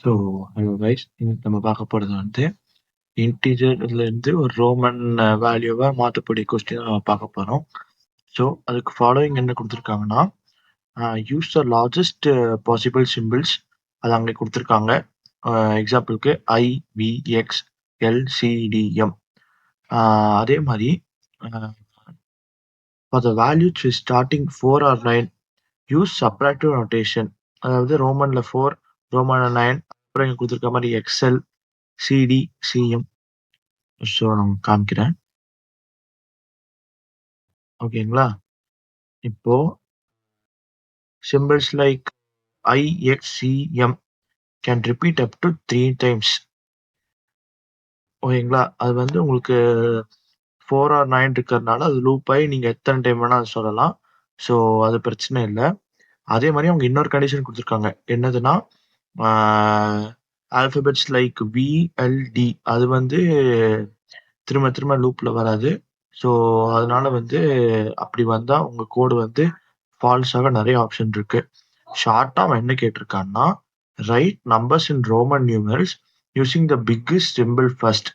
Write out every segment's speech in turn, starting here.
So hello guys, இன்னைக்கு நம்ம பார்க்க போகிறது வந்து இன்டீஜர்லேருந்து ஒரு ரோமன் வேல்யூவை மாற்றக்கூடிய கொஸ்டின் நம்ம பார்க்க போகிறோம். ஸோ அதுக்கு ஃபாலோயிங் என்ன கொடுத்துருக்காங்கன்னா, use the largest possible symbols அது அங்கே கொடுத்துருக்காங்க. எக்ஸாம்பிளுக்கு IVX LCDM. அதே மாதிரி for the values starting 4 or 9 use subtractive notation. அதாவது ரோமனில் 4, ரோமனில் 9, அப்புறம் இங்கே கொடுத்துருக்க மாதிரி XL CD CM. ஸோ நான் காமிக்கிறேன். ஓகேங்களா? இப்போ symbols like IXCM can repeat up to 3 times. ஓகேங்களா? அது வந்து உங்களுக்கு 4 or 9 இருக்கிறதுனால அது லூப் ஆகி நீங்கள் எத்தனை டைம் வேணால் அது சொல்லலாம். ஸோ அது பிரச்சனை இல்லை. அதே மாதிரி அவங்க இன்னொரு கண்டிஷன் கொடுத்துருக்காங்க. என்னதுன்னா, ஆல்ஃபபெட்ஸ் லைக் VLD அது வந்து திரும்ப திரும்ப லூப்பில் வராது. ஸோ அதனால வந்து அப்படி வந்தால் உங்கள் கோடு வந்து ஃபால்ஸ் ஆக நிறைய ஆப்ஷன் இருக்கு. ஷார்ட்டாக அவன் என்ன கேட்டிருக்கான்னா, write numbers in Roman numerals using the biggest symbol first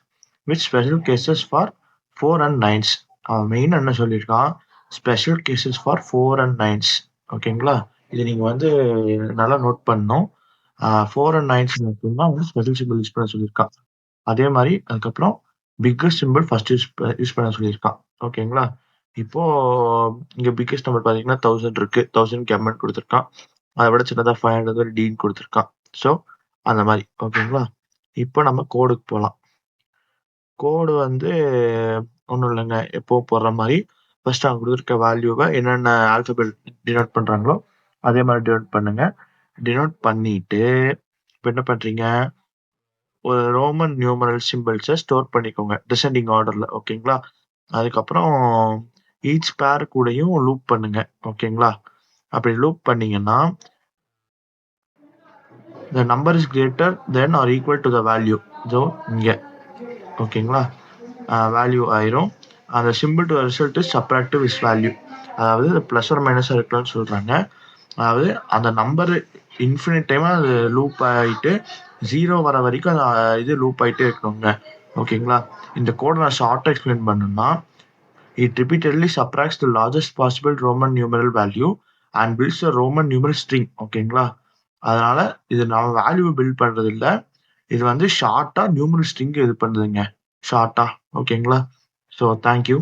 with special cases for 4 and 9s. அவன் மெயின் என்ன சொல்லியிருக்கான், special cases for 4 and 9s. ஓகேங்களா? இது நீங்கள் வந்து நல்லா நோட் பண்ணணும். 4 and 9s மட்டும்தான் வந்து ஸ்பெஷல் சிம்பிள் யூஸ் பண்ண சொல்லியிருக்கான். அதே மாதிரி அதுக்கப்புறம் பிக்கஸ்ட் சிம்பிள் ஃபர்ஸ்ட் யூஸ் பண்ண சொல்லியிருக்கான். ஓகேங்களா? இப்போ இங்க பிக்கஸ்ட் நம்பர் பார்த்தீங்கன்னா 1000 இருக்கு. 1000 கமெண்ட் கொடுத்துருக்கான். அதை விட சின்னதாக 500 டீன் கொடுத்துருக்கான். ஸோ அந்த மாதிரி. ஓகேங்களா? இப்போ நம்ம கோடுக்கு போகலாம். கோடு வந்து ஒன்றும் இல்லைங்க, எப்போ போடுற மாதிரி ஃபர்ஸ்ட் அவங்க கொடுத்துருக்க வேல்யூவை என்னென்ன ஆல்பபெட் டினோட் பண்ணுறாங்களோ அதே மாதிரி டினோட் பண்ணுங்க. டினோட் பண்ணிட்டு இப்போ என்ன பண்ணுறீங்க, ஒரு ரோமன் நியூமரல் சிம்பிள்ஸை ஸ்டோர் பண்ணிக்கோங்க டிசெண்டிங் ஆர்டர்ல. ஓகேங்களா? அதுக்கப்புறம் ஈச் பேர் கூடயும் லூப் பண்ணுங்க. ஓகேங்களா? அப்படி லூப் பண்ணீங்கன்னா the number is greater than or equal to the value. So இங்கே ஓகேங்களா, வேல்யூ ஆயிரும். அந்த symbol to result is subtractive is value. அதாவது ப்ளஸ் ஒரு மைனஸாக இருக்கலாம்னு சொல்கிறாங்க. அதாவது அந்த நம்பர் இன்ஃபினிட் டைமாக அது லூப் ஆகிட்டு 0 வர வரைக்கும் அந்த இது லூப் ஆகிட்டே இருக்கணுங்க. ஓகேங்களா? இந்த கோடை நான் ஷார்ட்டாக எக்ஸ்பிளைன் பண்ணணும்னா, it repeatedly subtracts the largest possible Roman numeral value and builds a Roman numeral string. ஓகேங்களா? அதனால இது நம்ம வேல்யூ பில்ட் பண்றது இல்ல, இது வந்து ஷார்ட்டா நியூமரல் ஸ்ட்ரிங் இது பண்ணுதுங்க, ஷார்ட்டா. ஓகேங்களா? So thank you.